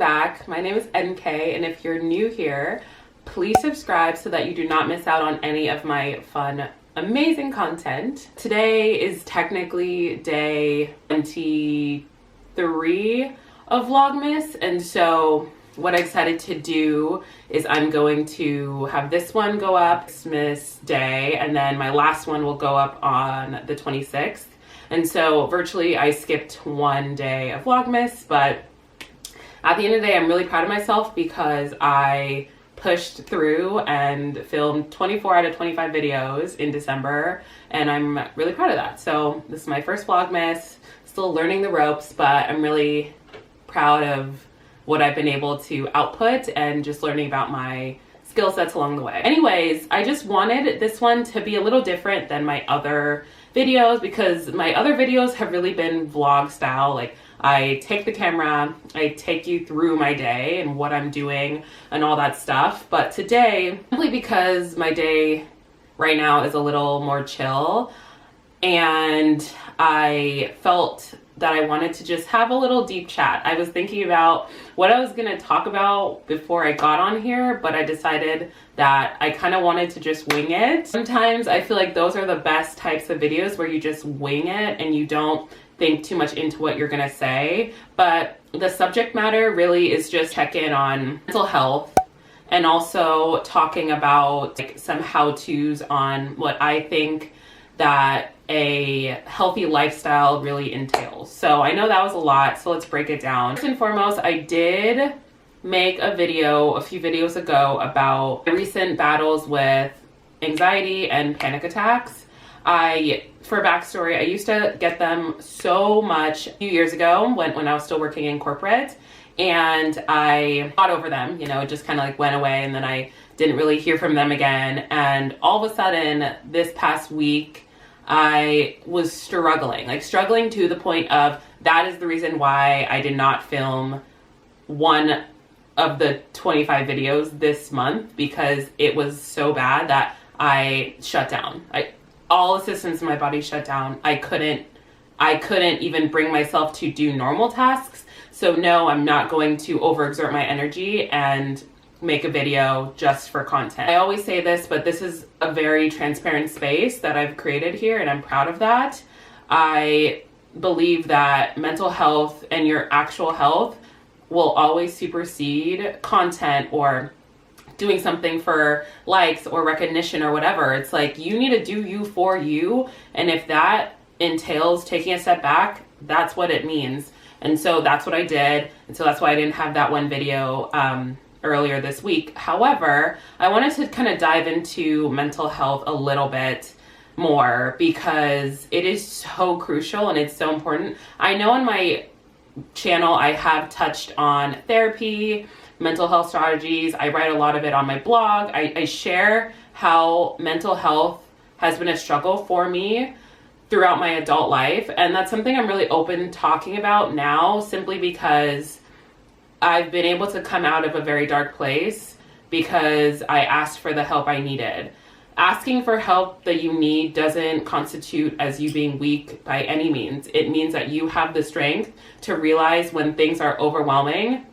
back. My name is NK, and if you're new here, please subscribe so that you do not miss out on any of my fun, amazing content. Today is technically day 23 of Vlogmas, and so what I decided to do is I'm going to have this one go up Christmas Day, and then my last one will go up on the 26th. And so virtually I skipped one day of Vlogmas, but at the end of the day, I'm really proud of myself because I pushed through and filmed 24 out of 25 videos in December, and I'm really proud of that. So this is my first Vlogmas, still learning the ropes, but I'm really proud of what I've been able to output and just learning about my skill sets along the way. Anyways, I just wanted this one to be a little different than my other videos because my other videos have really been vlog style. Like, I take the camera, I take you through my day and what I'm doing and all that stuff. But today, simply because my day right now is a little more chill, and I felt that I wanted to just have a little deep chat. I was thinking about what I was gonna talk about before I got on here, but I decided that I kind of wanted to just wing it. Sometimes I feel like those are the best types of videos where you just wing it and you don't think too much into what you're gonna say. But the subject matter really is just check in on mental health and also talking about like some how-tos on what I think that a healthy lifestyle really entails. So I know that was a lot, so let's break it down. First and foremost, I did make a video a few videos ago about recent battles with anxiety and panic attacks. For backstory, I used to get them so much a few years ago when I was still working in corporate, and I got over them, you know, it just kind of like went away, and then I didn't really hear from them again. And all of a sudden this past week, I was struggling to the point of that is the reason why I did not film one of the 25 videos this month, because it was so bad that I shut down. All the systems in my body shut down. I couldn't even bring myself to do normal tasks. So no, I'm not going to overexert my energy and make a video just for content. I always say this, but this is a very transparent space that I've created here, and I'm proud of that. I believe that mental health and your actual health will always supersede content or doing something for likes or recognition or whatever. It's like, you need to do you for you, and if that entails taking a step back, that's what it means. And so that's what I did, and so that's why I didn't have that one video earlier this week. However, I wanted to kind of dive into mental health a little bit more because it is so crucial and it's so important. I know on my channel I have touched on therapy, mental health strategies. I write a lot of it on my blog. I share how mental health has been a struggle for me throughout my adult life, and that's something I'm really open talking about now, simply because I've been able to come out of a very dark place because I asked for the help I needed. Asking for help that you need doesn't constitute as you being weak by any means. It means that you have the strength to realize when things are overwhelming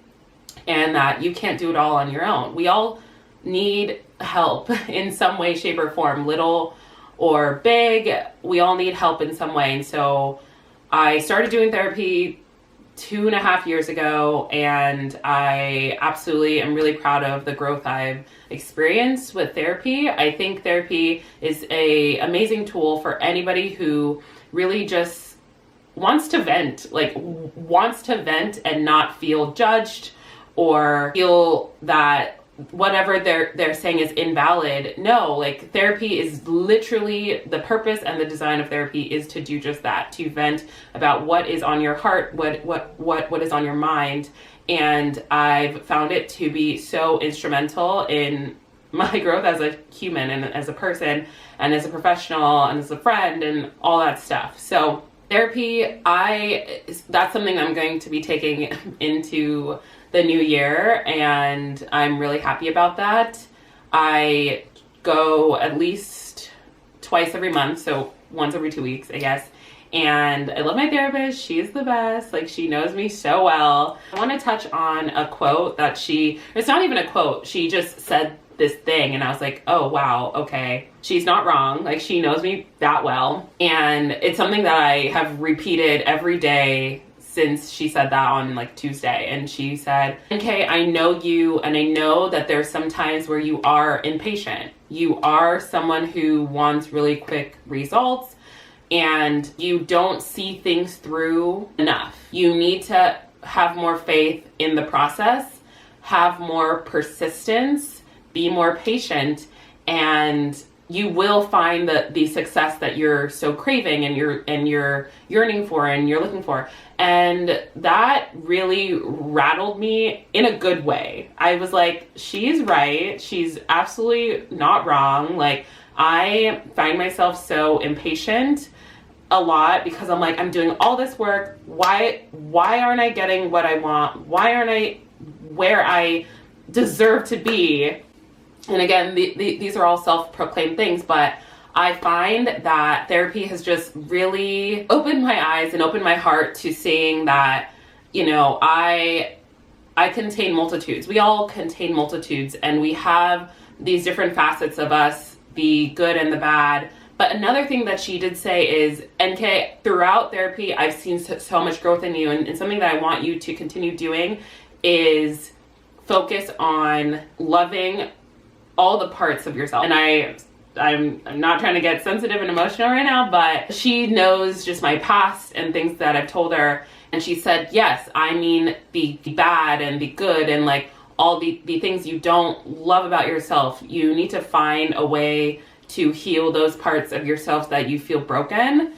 and that you can't do it all on your own. We all need help in some way, shape, or form, little or big. We all need help in some way. And so I started doing therapy 2.5 years ago, and I absolutely am really proud of the growth I've experienced with therapy. I think therapy is an amazing tool for anybody who really just wants to vent, and not feel judged or feel that whatever they're saying is invalid. No, like, therapy is literally, the purpose and the design of therapy is to do just that, to vent about what is on your heart, what is on your mind. And I've found it to be so instrumental in my growth as a human and as a person and as a professional and as a friend and all that stuff. So therapy, that's something I'm going to be taking into the new year, and I'm really happy about that. I go at least twice every month, so once every 2 weeks, I guess. And I love my therapist. She's the best. Like, she knows me so well. I want to touch on a quote that it's not even a quote. She just said this thing and I was like, oh wow, okay. She's not wrong. Like, she knows me that well. And it's something that I have repeated every day since she said that on like Tuesday. And she said, okay, I know you, and I know that there's some times where you are impatient. You are someone who wants really quick results, and you don't see things through enough. You need to have more faith in the process, have more persistence, be more patient, and you will find the success that you're so craving and you're yearning for and you're looking for. And that really rattled me in a good way. I was like, she's right. She's absolutely not wrong. Like, I find myself so impatient a lot because I'm like, I'm doing all this work. Why aren't I getting what I want? Why aren't I where I deserve to be? And again, these are all self-proclaimed things, but I find that therapy has just really opened my eyes and opened my heart to seeing that, you know, I contain multitudes. We all contain multitudes, and we have these different facets of us, the good and the bad. But another thing that she did say is, NK, throughout therapy, I've seen so much growth in you, and something that I want you to continue doing is focus on loving all the parts of yourself. And I'm not trying to get sensitive and emotional right now, but she knows just my past and things that I've told her. And she said, yes, I mean the bad and the good and like all the things you don't love about yourself. You need to find a way to heal those parts of yourself that you feel broken.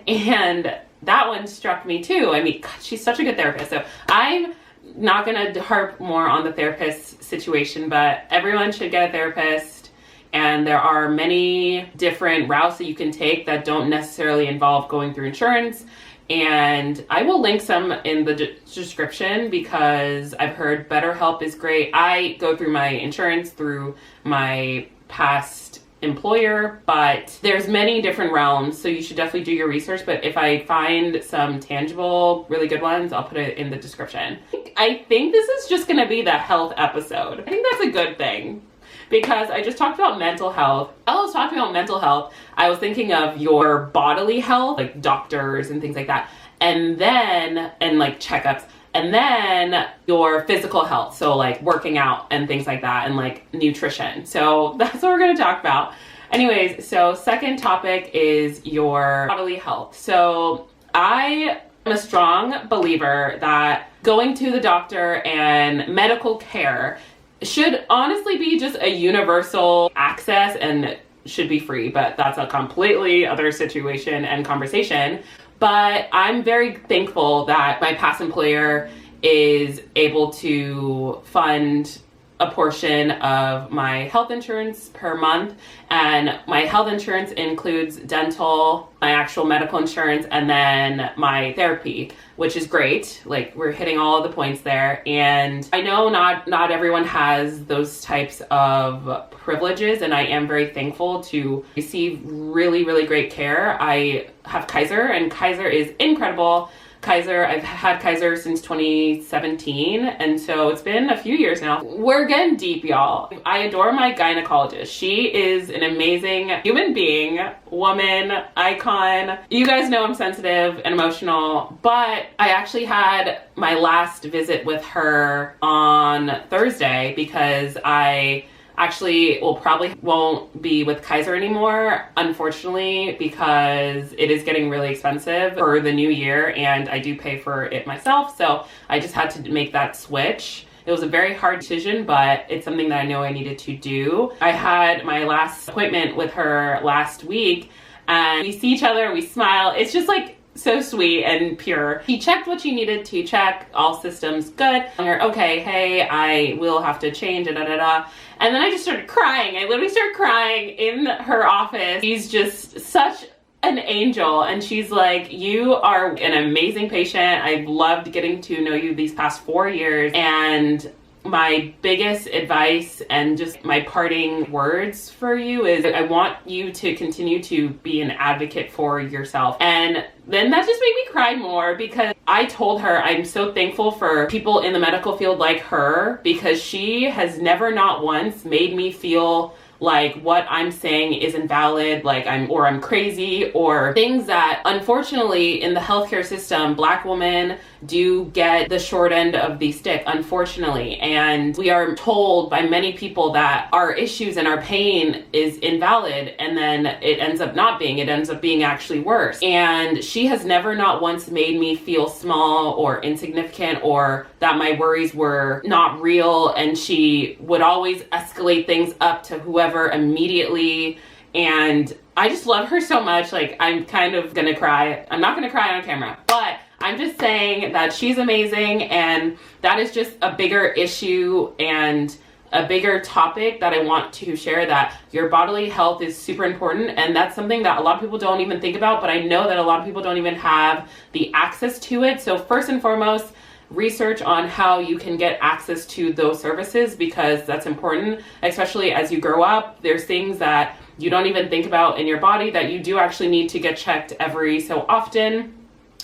And that one struck me too. I mean, God, she's such a good therapist. So I'm not going to harp more on the therapist situation, but everyone should get a therapist. And there are many different routes that you can take that don't necessarily involve going through insurance. And I will link some in the description because I've heard BetterHelp is great. I go through my insurance through my past employer, but there's many different realms, so you should definitely do your research. But if I find some tangible, really good ones, I'll put it in the description. I think this is just going to be the health episode. I think that's a good thing because I just talked about mental health. While I was talking about mental health, I was thinking of your bodily health, like doctors and things like that, and like checkups. And then your physical health, so like working out and things like that, and like nutrition. So that's what we're gonna talk about. Anyways, so second topic is your bodily health. So I am a strong believer that going to the doctor and medical care should honestly be just a universal access and should be free, but that's a completely other situation and conversation. But I'm very thankful that my past employer is able to fund a portion of my health insurance per month. And my health insurance includes dental, my actual medical insurance, and then my therapy, which is great. Like, we're hitting all of the points there. And I know not everyone has those types of privileges, and I am very thankful to receive really, really great care. I have Kaiser, and Kaiser is incredible. I've had Kaiser since 2017, and so it's been a few years now. We're getting deep, y'all. I adore my gynecologist. She is an amazing human being, woman, icon. You guys know I'm sensitive and emotional, but I actually had my last visit with her on Thursday because I actually won't be with Kaiser anymore, unfortunately, because it is getting really expensive for the new year and I do pay for it myself. So I just had to make that switch. It was a very hard decision, but it's something that I know I needed to do. I had my last appointment with her last week and we see each other, we smile. It's just like so sweet and pure. He checked what she needed to check, all systems good. I'm like, okay, hey, I will have to change, And then I just started crying. I literally started crying in her office. She's just such an angel. And she's like, you are an amazing patient. I've loved getting to know you these past 4 years. And my biggest advice and just my parting words for you is I want you to continue to be an advocate for yourself. And then that just made me cry more, because I told her I'm so thankful for people in the medical field like her, because she has never, not once, made me feel like what I'm saying is invalid, like I'm crazy, or things that unfortunately in the healthcare system, Black women do get the short end of the stick, unfortunately. And we are told by many people that our issues and our pain is invalid, and then it ends up not being. It ends up being actually worse. And she has never, not once, made me feel small or insignificant, or that my worries were not real. And she would always escalate things up to whoever immediately. And I just love her so much. Like, I'm kind of gonna cry. I'm not gonna cry on camera, but I'm just saying that she's amazing, and that is just a bigger issue and a bigger topic that I want to share, that your bodily health is super important. And that's something that a lot of people don't even think about, but I know that a lot of people don't even have the access to it. So first and foremost, research on how you can get access to those services, because that's important, especially as you grow up. There's things that you don't even think about in your body that you do actually need to get checked every so often.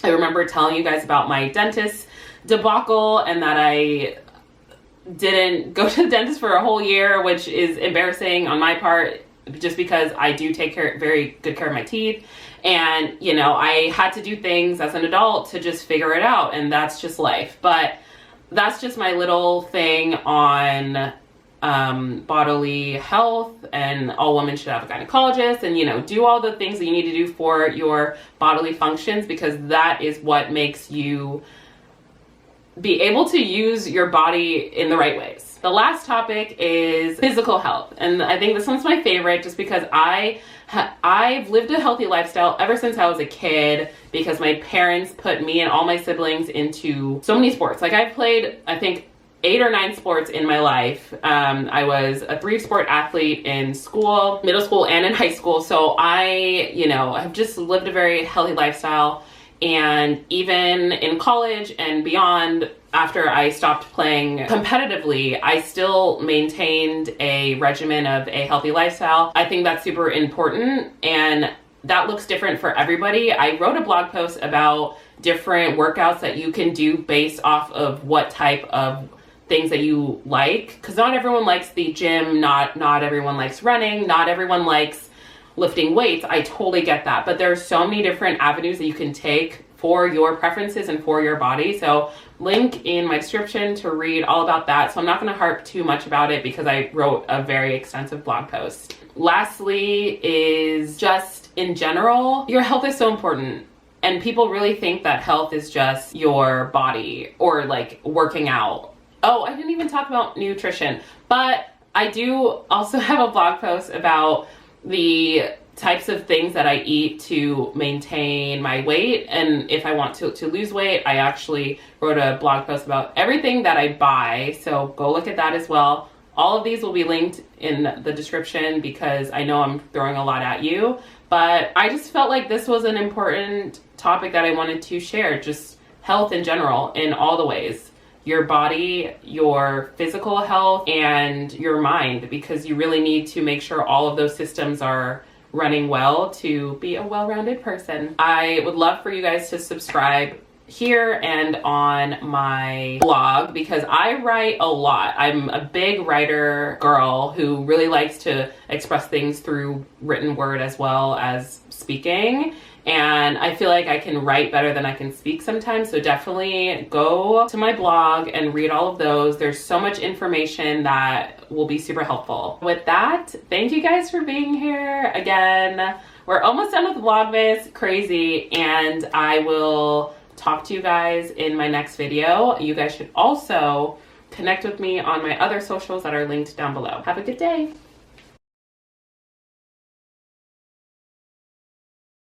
I remember telling you guys about my dentist debacle, and that I didn't go to the dentist for a whole year, which is embarrassing on my part, just because I do take very good care of my teeth. And, you know, I had to do things as an adult to just figure it out, and that's just life. But that's just my little thing on bodily health, and all women should have a gynecologist, and, you know, do all the things that you need to do for your bodily functions, because that is what makes you be able to use your body in the right ways. The last topic is physical health, and I think this one's my favorite, just because I've lived a healthy lifestyle ever since I was a kid, because my parents put me and all my siblings into so many sports. Like, I've played, I think, 8 or 9 sports in my life. I was a 3-sport athlete in school, middle school, and in high school. So I, you know, have just lived a very healthy lifestyle. And even in college and beyond, after I stopped playing competitively, I still maintained a regimen of a healthy lifestyle. I think that's super important, and that looks different for everybody. I wrote a blog post about different workouts that you can do based off of what type of things that you like, because not everyone likes the gym, not everyone likes running, not everyone likes lifting weights. I totally get that, but there are so many different avenues that you can take for your preferences and for your body. So link in my description to read all about that. So I'm not going to harp too much about it, because I wrote a very extensive blog post. Lastly is just in general, your health is so important. And people really think that health is just your body or like working out. Oh, I didn't even talk about nutrition, but I do also have a blog post about the types of things that I eat to maintain my weight. And if I want to lose weight, I actually wrote a blog post about everything that I buy. So go look at that as well. All of these will be linked in the description, because I know I'm throwing a lot at you, but I just felt like this was an important topic that I wanted to share. Just health in general, in all the ways. Your body, your physical health, and your mind, because you really need to make sure all of those systems are running well to be a well-rounded person. I would love for you guys to subscribe here and on my blog, because I write a lot. I'm a big writer girl who really likes to express things through written word as well as speaking. And I feel like I can write better than I can speak sometimes. So definitely go to my blog and read all of those. There's so much information that will be super helpful. With that, thank you guys for being here. Again, we're almost done with Vlogmas, crazy. And I will talk to you guys in my next video. You guys should also connect with me on my other socials that are linked down below. Have a good day.